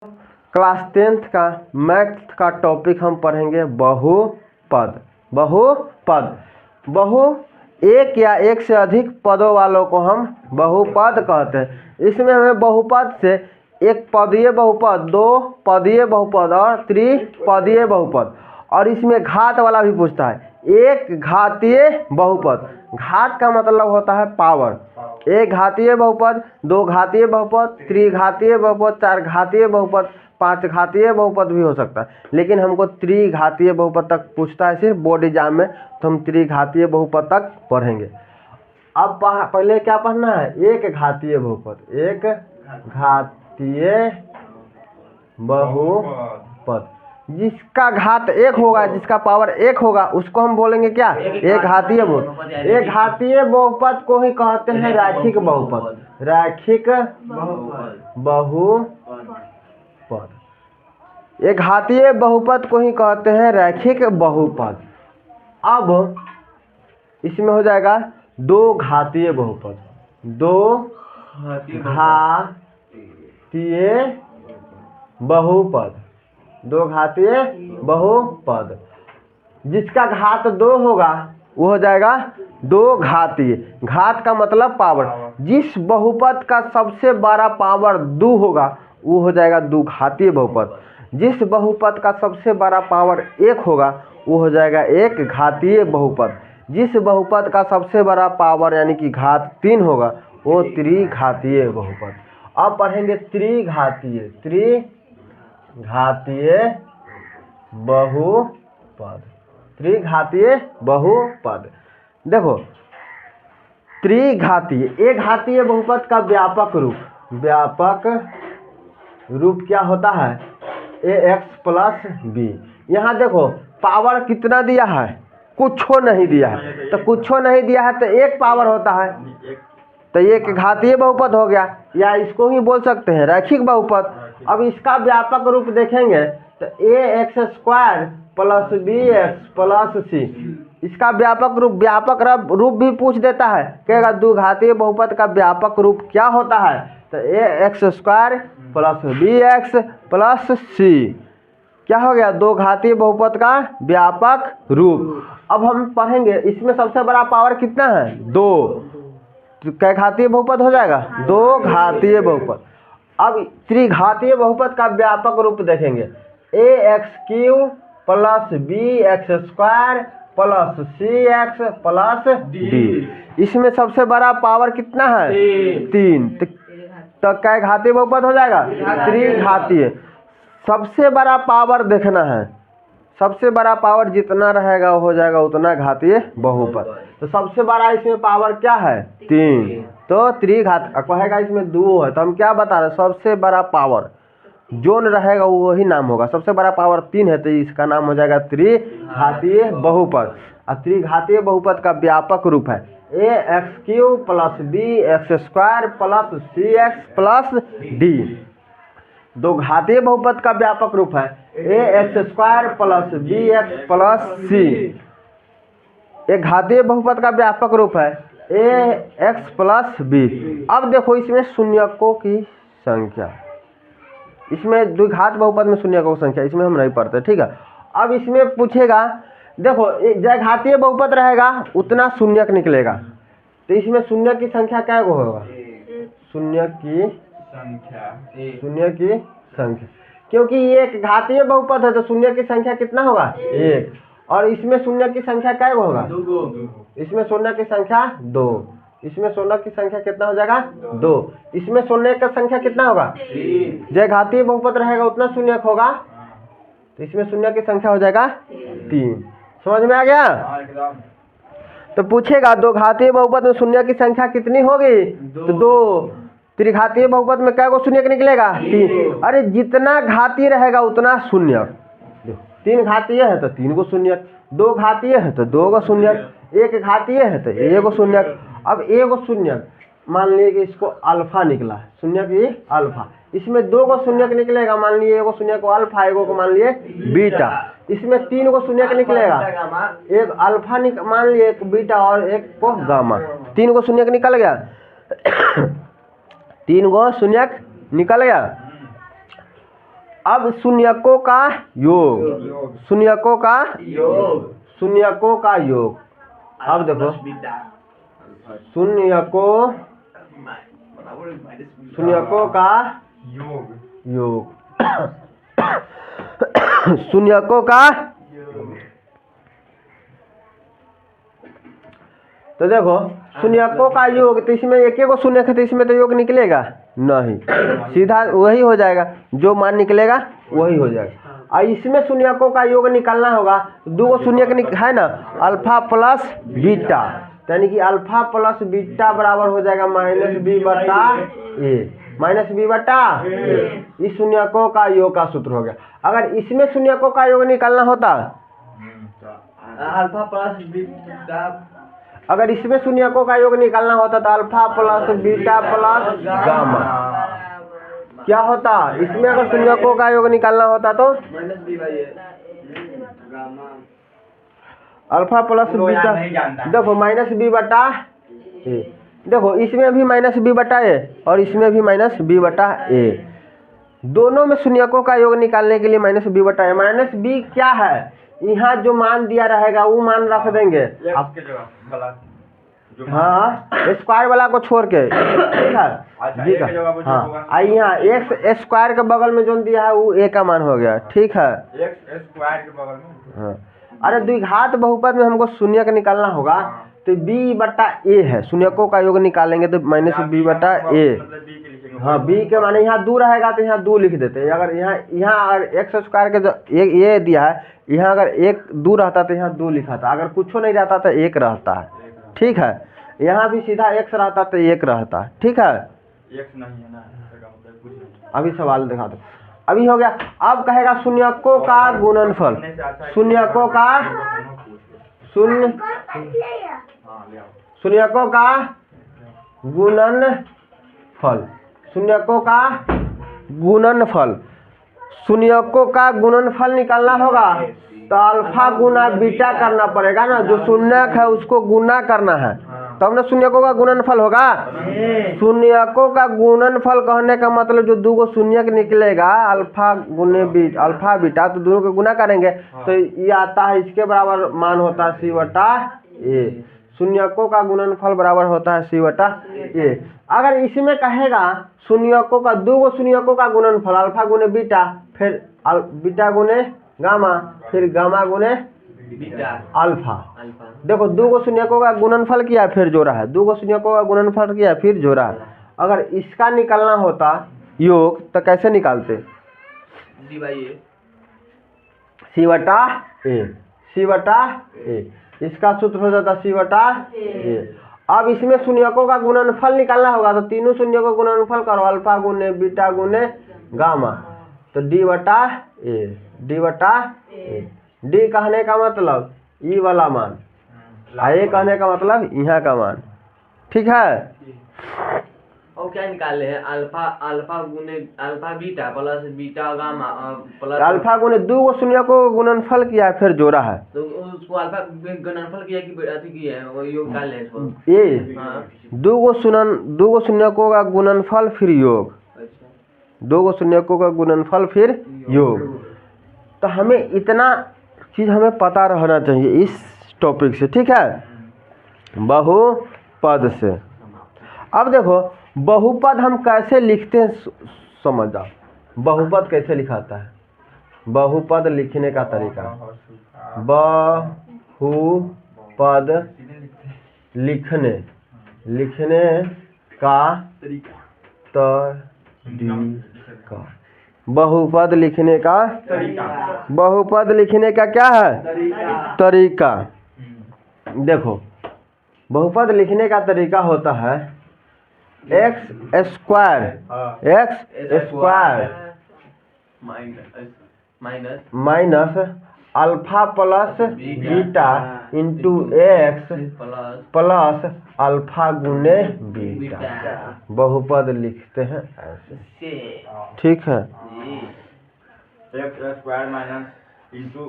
Class 10th का math का topic हम पढ़ेंगे बहुपद। बहु एक या एक से अधिक पदों वालों को हम बहुपद कहते हैं। इसमें हमें बहुपद से एक पदीय बहुपद, दो पदीय बहुपद और त्रिपदीय बहुपद, और इसमें घात वाला भी पूछता है। एक घातीय बहुपद, घात का मतलब होता है पावर। एक घातीय बहुपद, दो घातीय बहुपद, त्रिघातीय बहुपद, चार घातीय बहुपद, पांच घातीय बहुपद भी हो सकता है, लेकिन हमको त्रिघातीय बहुपद तक पूछता है सिर्फ बोर्ड एग्जाम में, तो हम त्रिघातीय बहुपद तक पढ़ेंगे। अब पहले क्या पढ़ना है? एक घातीय बहुपद। एक घातीय बहुपद जिसका घात एक होगा, जिसका पावर एक होगा, उसको हम बोलेंगे क्या? एक घातीय बहुपद। एक घातीय बहुपद को ही कहते हैं रैखिक बहुपद। रैखिक बहुपद, एक घातीय बहुपद को ही कहते हैं रैखिक बहुपद। अब इसमें हो जाएगा दो घातीय बहुपद। दो घातीय बहुपद, दो घातीय बहुपद जिसका घात दो होगा वो हो जाएगा दो घातीय। घात का मतलब पावर। जिस बहुपद का सबसे बड़ा पावर 2 होगा वो हो जाएगा दो घातीय बहुपद। जिस बहुपद का सबसे बड़ा पावर 1 होगा वो हो जाएगा एक घातीय बहुपद। जिस बहुपद का सबसे बड़ा पावर यानी कि घात 3 होगा वो त्रिघातीय बहुपद। अब पढ़ेंगे त्रिघातीय बहुपद। त्रिघातीय बहुपद देखो, त्रिघातीय एक घातीय बहुपद का व्यापक रूप क्या होता है? ax plus B. यहाँ देखो पावर कितना दिया है? कुछो नहीं दिया है, तो कुछो नहीं दिया है तो एक पावर होता है, तो ये एक घातीय बहुपद हो गया, या इसको ही बोल सकते हैं रैखिक बहुपद। अब इसका व्यापक रूप देखेंगे तो ax square plus bx plus c। इसका व्यापक रूप भी पूछ देता है, कहेगा द्विघातीय बहुपद का व्यापक रूप क्या होता है? तो ax square plus bx plus c क्या हो गया? दो घातीय बहुपद का व्यापक रूप। अब हम पढ़ेंगे इसमें सबसे बड़ा पावर कितना है? 2, तो कै घातीय बहुपद हो जाएगा? दो घातीय बहुपद। अब त्रिघातीय बहुपद का व्यापक रूप देखेंगे, ax³ plus bx square plus cx plus d। इसमें सबसे बड़ा पावर कितना है? 3, तो कै घातीय बहुपद हो जाएगा? त्रिघातीय। सबसे बड़ा पावर देखना है, सबसे बड़ा पावर जितना रहेगा वो हो जाएगा उतना घातीय बहुपद। तो सबसे बड़ा इसमें पावर क्या है? 3, तो त्रिघात कहेगा इसमें 2 है, तो हम क्या बता रहे हैं? सबसे बड़ा पावर जोन रहेगा वो वही नाम होगा। सबसे बड़ा पावर 3 है तो इसका नाम हो जाएगा त्रिघातीय बहुपद। और त्रिघातीय बहुपद का व्यापक रूप है ax³ plus bx square plus cx plus d। दो घातीय बहुपद का व्यापक रूप है ax square plus bx plus c। एक घातीय बहुपद का व्यापक रूप है ax प्लस b। अब देखो इसमें शून्यकों की संख्या, इसमें द्विघात बहुपद में शून्यकों की संख्या इसमें हम नहीं पढ़ते, ठीक है। अब इसमें पूछेगा, देखो जय घातीय बहुपद रहेगा उतना शून्यक निकलेगा, तो इसमें शून्य की संख्या क्या होगा? शून्य की संख्या, क्योंकि ये एक घातीय बहुपद है तो शून्य की संख्या कितना होगा? 1। और इसमें शून्य की संख्या क्या होगा? 2। इसमें शून्य की संख्या 2। इसमें शून्य की संख्या कितना हो जाएगा? 2। इसमें शून्य का संख्या कितना होगा? 3। जय घातीय बहुपद रहेगा उतना शून्यक होगा, तो इसमें शून्य की संख्या हो जाएगा 3। समझ में आ गया? तो पूछेगा दो घातीय बहुपद में शून्य की संख्या कितनी होगी? तो 2। त्रिघातीय बहुपद में क्या को शून्य निकलेगा? 3। अरे जितना घातीय रहेगा उतना शून्य। 3 घातीय है तो 3 को शून्य, 2 घातीय है तो 2 को शून्य, 1 घातीय है तो 1 को शून्य। अब 1 को शून्य मान लिए कि इसको अल्फा निकला है, शून्य की अल्फा। इसमें 2 को शून्य निकलेगा, मान लिए 1 को शून्य को अल्फा, 1 को मान लिए बीटा। इसमें 3 को शून्य निकलेगा, एक अल्फा मान लिए, एक बीटा और एक को गामा। 3 को शून्य निकल गया 3 को शून्य निकल गया। अब शून्यकों का योग, शून्यकों का योग, शून्यकों का योग। अब देखो शून्यकों का योग, शून्यकों का। तो देखो शून्यकों का योग, तो इसमें एक एक शून्य है तो इसमें तो योग निकलेगा नहीं, सीधा वही हो जाएगा, जो मान निकलेगा वही हो जाएगा। और इसमें शून्यकों का योग निकालना होगा, दो शून्य है ना, अल्फा प्लस बीटा, यानी कि अल्फा प्लस बीटा बराबर हो जाएगा माइनस बी बटा ए, माइनस बी बटा ए। इस शून्यकों का योग का सूत्र हो गया। अगर इसमें शून्यकों का योग निकालना होता, अल्फा प्लस बीटा, अगर इसमें शून्यकों का योग निकालना होता तो alpha plus beta plus gamma क्या होता। इसमें अगर शून्यकों का योग निकालना होता तो minus B by A gamma, alpha plus beta, देखो माइनस बी बटा ए, देखो इसमें भी माइनस बी बटा ए और इसमें भी माइनस बी बटा ए, दोनों में शून्यकों का योग निकालने के लिए माइनस बी बटा ए। माइनस बी क्या है, यहाँ जो मान दिया रहेगा वो मान रख देंगे आपके जगह हाँ, स्क्वायर वाला को छोड़ के, ठीक है जी का। हाँ, आई यहाँ एक्स स्क्वायर के बगल में जो दिया है वो ए का मान हो गया, ठीक है। एक्स स्क्वायर के बगल में, हाँ, अरे द्विघात बहुपद में हमको शून्य का निकालना होगा, तो बी बटा ए है, शून्यकों का योग निकालेंगे तो माइनस बी बटा ए। हाँ, बी के माने यहाँ दो रहेगा तो यहाँ दो लिख देते हैं। अगर यहाँ अगर एक्स स्क्वायर के जो ये दिया है, यहाँ अगर एक दो रहता तो यहाँ दो लिखा था, अगर कुछ नहीं रहता तो एक रहता है, ठीक है। यहाँ भी सीधा एक्स रहता तो एक रहता है, ठीक है। एक्स नहीं है ना, कुछ नहीं। अभी सवाल दिखा दो, अभी हो गया। अब कहेगा शून्यकों का गुणनफल, शून्यकों का शून्यकों का गुणनफल, शून्यकों का गुणनफल, शून्यकों का गुणनफल निकालना होगा तो अल्फा गुना बीटा करना पड़ेगा ना, जो शून्यक है उसको गुना करना है तब ना शून्यकों का गुणनफल होगा। शून्यकों का गुणनफल कहने का मतलब जो दो शून्यक निकलेगा अल्फा गुने बीटा, अल्फा बीटा, तो दोनों को गुना करेंगे तो ये आता है, इसके बराबर मान होता है सी बटा ए। शून्यकों का गुणनफल बराबर होता है सी बटा ए। अगर इसमें कहेगा शून्यकों का, दो शून्यकों का गुणनफल अल्फा गुने बीटा, फिर बीटा गुने गामा, फिर गामा गुने अल्फा। देखो दो शून्यकों का गुणनफल किया फिर जोड़ा है, दो शून्यकों का गुणनफल किया फिर जोड़ा है। अगर इसका निकालना होता योग तो कैसे निकालते, सी बटा ए, सी बटा ए, इसका सूत्र हो जाता सी बटा ए। अब इसमें शून्यकों का गुणनफल निकालना होगा तो तीनों शून्य को गुणनफल करो, अल्फा गुने बीटा गुने गामा, तो डी बटा ए, डी बटा ए। डी कहने का मतलब ई वाला मान, ए कहने का मतलब यहाँ का मान, ठीक है। और क्या निकाले हैं, अल्फा अल्फा गुने alpha beta plus beta gamma plus alpha गुने दो शून्य को गुणनफल किया फिर जोड़ा है, तो उसको अल्फा गुणनफल किया कि अथी किया है, वो योग डाल लें इसको। ये दो शून्यकों का गुणनफल फिर योग, दो शून्यकों का गुणनफल फिर योग। तो हमें इतना चीज हमें पता रहना चाहिए इस टॉपिक से, ठीक है, बहुपद से। अब देखो बहुपद हम कैसे लिखते हैं, समझ जाओ बहुपद कैसे लिखाता है। बहुपद लिखने का तरीका, बहुपद लिखने का तरीका, बहुपद लिखने का बहुपद लिखने का क्या है तरीका। देखो बहुपद लिखने का तरीका होता है x square minus alpha plus beta into x plus alpha गुने बीटा, बहुपद लिखते हैं ऐसे, ठीक है। X square minus into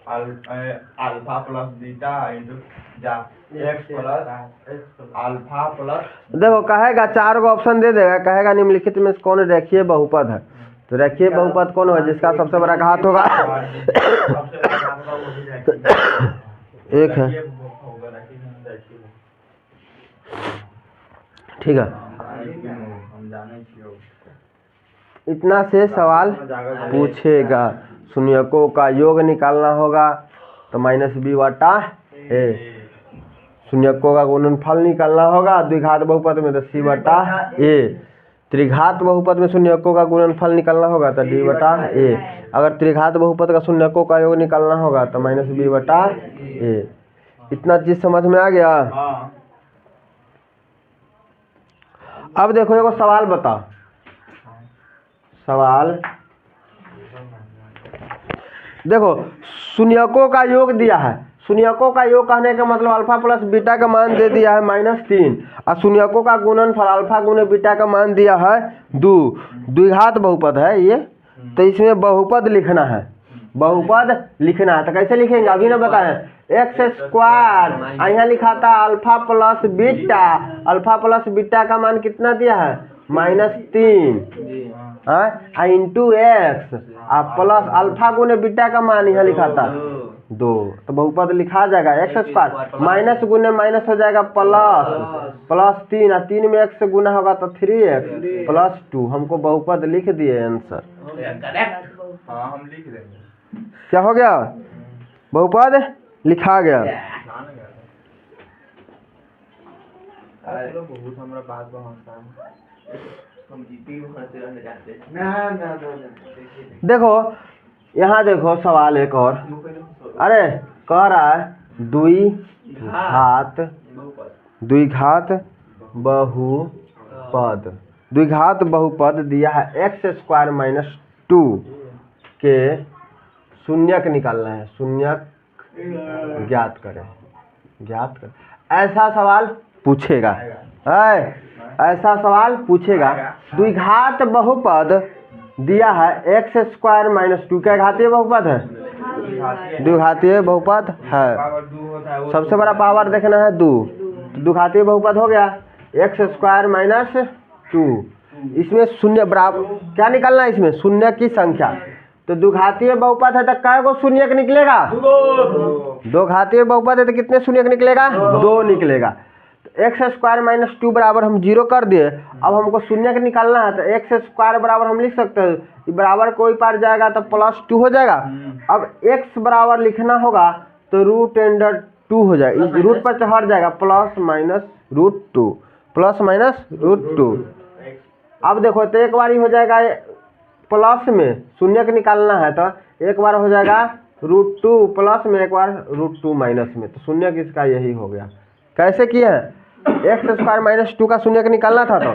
alpha plus beta into x plus alpha plus, देखो कहेगा चार को ऑप्शन दे देगा, कहेगा निम्नलिखित में कौन रेखीय बहुपद है, तो रेखीय बहुपद कौन होगा जिसका सबसे बड़ा घात होगा? सबसे बड़ा काम का वो भी रेखीय एक है, होगा, रेखीय ठीक है। हम जाने छियो। इतना से सवाल पूछेगा। शून्यकों का योग निकालना होगा तो -b बटा a। शून्यकों का गुणनफल निकालना होगा द्विघात बहुपद में तो c बटा a। त्रिघात बहुपद में शून्यकों का गुणनफल निकालना होगा तो d बटा a। अगर त्रिघात बहुपद का शून्यकों का योग निकालना होगा तो -b बटा a। इतना चीज समझ में आ गया? हाँ। अब देखो एगो सवाल बताओ। सवाल देखो, शून्यकों का योग दिया है। शून्यकों का योग कहने का मतलब अल्फा प्लस बीटा का मान दे दिया है -3 और शून्यकों का गुणनफल अल्फा गुणे बीटा का मान दिया है 2। द्विघात बहुपद है ये, तो इसमें बहुपद लिखना है। बहुपद लिखना है तो कैसे लिखेंगे अभी ना बताएं। एक्स स्क्वायर यहाँ लिखा था alpha plus beta. Alpha plus beta का मान कितना दिया है? -3 इंटू एक्स प्लस अल्फा गुने बीटा का मान यहाँ लिखा था 2। तो बहुपद लिखा जाएगा एक्स स्क्वायर माइनस गुने माइनस हो जाएगा प्लस 3 और 3 में x से गुना होगा तो 3x प्लस 2। हमको बहुपद लिख दिए आंसर। हाँ हम लिख देंगे। क्या हो गया? बहुपद लिखा गया। बहुत हमरा बात हम जीती हंसते रहने जाते हैं। ना देखो यहाँ देखो सवाल एक और। अरे कह रहा है द्विघात बहुपद। द्विघात बहुपद दिया है x² - 2 के शून्यक निकालना है। शून्यक ज्ञात करें। ऐसा सवाल पूछेगा। ऐसा सवाल पूछेगा। द्विघात बहुपद दिया है x² - 2। क्या घातीय बहुपद है? द्विघातीय बहुपद है। सबसे बड़ा पावर देखना है 2। तो द्विघातीय बहुपद हो गया x² - 2। इसमें शून्य बराबर क्या निकालना है? इसमें शून्य की संख्या। तो द्विघातीय बहुपद है तो कै गो शून्यक निकलेगा? 2 घातीय बहुपद है तो कितने शून्यक निकलेगा? 2 निकलेगा। x² - 2 बराबर हम 0 कर दिए। अब हमको शून्यक निकालना है तो x² बराबर हम लिख सकते हैं बराबर कोई पार जाएगा तो +2 हो जाएगा। अब x बराबर लिखना होगा तो √2 हो जाएगा। इस रूट पर हट जाएगा +-√2 +-√2। अब देखो तो एक बार ही हो जाएगा प्लस में शून्यक निकालना है तो एक बार हो जाएगा √2 प्लस में एक बार √2 माइनस में। तो शून्यक इसका यही हो गया। कैसे किया है? x² - 2 का शून्यक निकालना था तो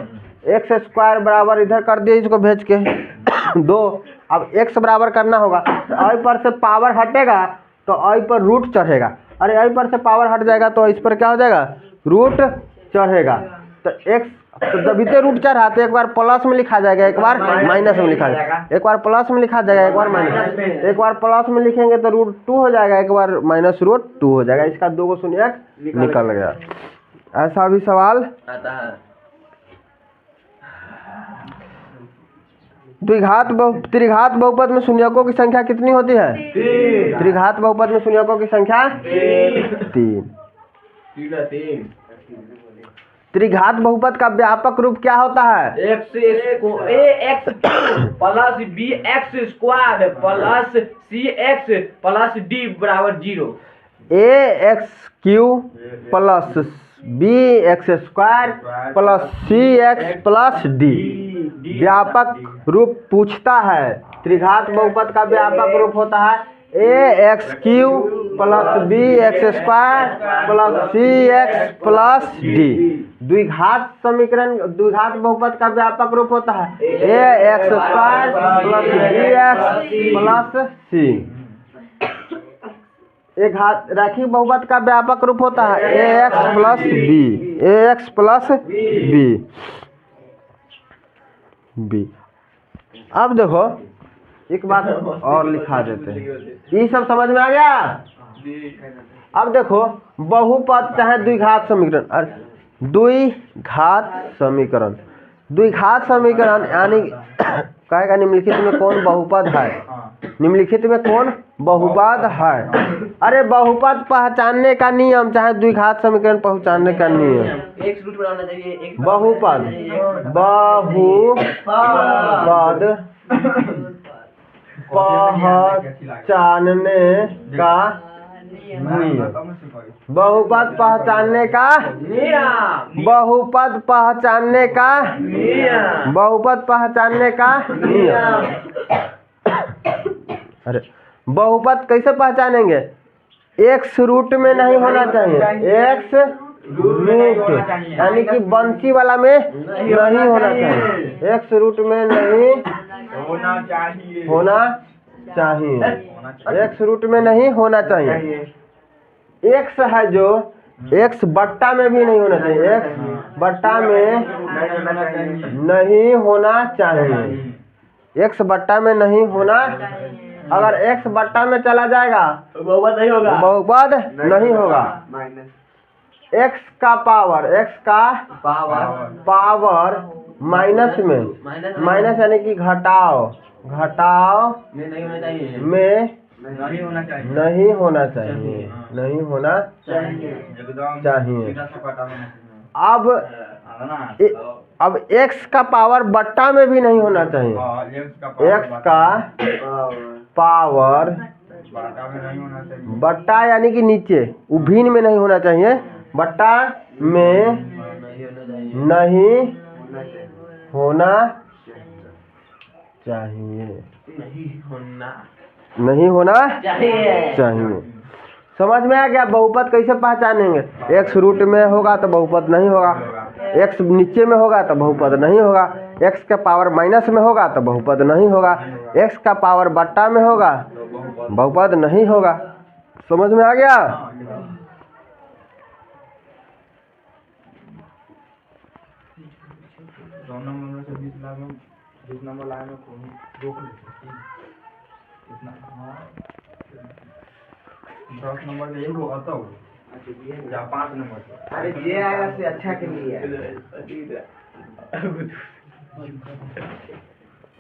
x² बराबर इधर कर दिए इसको भेज के 2। अब x बराबर करना होगा तो आई पर से पावर हटेगा तो आई पर रूट चढ़ेगा। अरे आई पर से पावर हट जाएगा तो इस पर क्या हो जाएगा? रूट चढ़ेगा। तो x तो जब इतने रूट चढ़ा तो एक बार प्लस में लिखा जाएगा एक बार माइनस में लिखा जाएगा। एक बार प्लस में लिखा जाएगा एक बार माइनस। एक बार प्लस में लिखेंगे तो √2 हो जाएगा एक बार -√2 हो जाएगा। इसका 2 गो शून्यक निकल गया। ऐसा भी सवाल आता है। त्रिघात बहुपद में शून्यकों की संख्या कितनी होती है? 3। त्रिघात बहुपद में शून्यकों की संख्या 3। त्रिघात बहुपद का व्यापक रूप क्या होता है? ax plus bx² plus cx plus d बराबर 0। ax³ plus bx² plus cx plus d। व्यापक रूप पूछता है। त्रिघात बहुपद का व्यापक रूप होता है ax³ plus bx² plus cx plus d। द्विघात समीकरण द्विघात बहुपद का व्यापक रूप होता है ax² plus bx plus c। एक घात रैखिक बहुपद का व्यापक रूप होता है ax प्लस b। अब देखो एक बात और लिखा देते हैं। ये सब समझ में आ गया? अब देखो बहुपद चाहे द्विघात समीकरण द्विघात समीकरण यानी कहेगा निम्नलिखित में कौन बहुपद है, हाँ निम्नलिखित में कौन बहुपद है। अरे बहुपद पहचानने का नियम, चाहे द्विघात समीकरण पहचानने का नियम। एक रूट बनाना चाहिए, एक बहुपद, बहुपद पहचानने का नियम, बहुपद पहचानने का नियम, बहुपद पहचानने का बहुपद पहचानने का नियम। अरे बहुपद कैसे पहचानेंगे, एक्स रूट में नहीं होना चाहिए, एक्स रूट यानी कि बंसी वाला में नहीं होना चाहिए, एक्स रूट में नहीं होना चाहिए, होना चाहिए, एक्स रूट में नहीं होना चाहिए। एक्स है जो एक्स बट्टा में भी नहीं होना चाहिए, एक्स बट्टा में नहीं होना चाहिए, एक्स बट्टा में नहीं होना। अगर एक्स बट्टा में चला जाएगा बहुपद नहीं होगा, बहुपद नहीं होगा। एक्स का पावर, एक्स का पावर माइनस में, माइनस यानी कि घटाओ, घटाओ में नहीं होना चाहिए, में नहीं होना चाहिए, नहीं होना चाहिए, नहीं होना एकदम चाहिए। सीधा सपाटा होना चाहिए। अब है ना? अब एक्स का पावर बट्टा में भी नहीं होना चाहिए, हाँ, एक्स का पावर बाटा में नहीं होना चाहिए, बट्टा यानी कि नीचे उभीन में नहीं होना चाहिए, बट्टा में नहीं होना चाहिए, नहीं होना चाहिए, नहीं होना नहीं होना चाहिए। चाहिए। समझ में आ गया बहुपद कैसे पहचानेंगे, एक्स रूट में होगा तो बहुपद नहीं होगा, एक्स नीचे में होगा तो बहुपद नहीं होगा, एक्स का पावर माइनस में होगा तो बहुपद नहीं होगा, एक्स का पावर बट्टा में होगा बहुपद नहीं होगा। समझ में आ गया। दो नंबर में से 20 नंबर लाइन में रोक लेते हैं। कितना? हाँ, 10 नंबर में एक होगा तो या 5 नंबर। अरे ये आएगा से अच्छा के लिए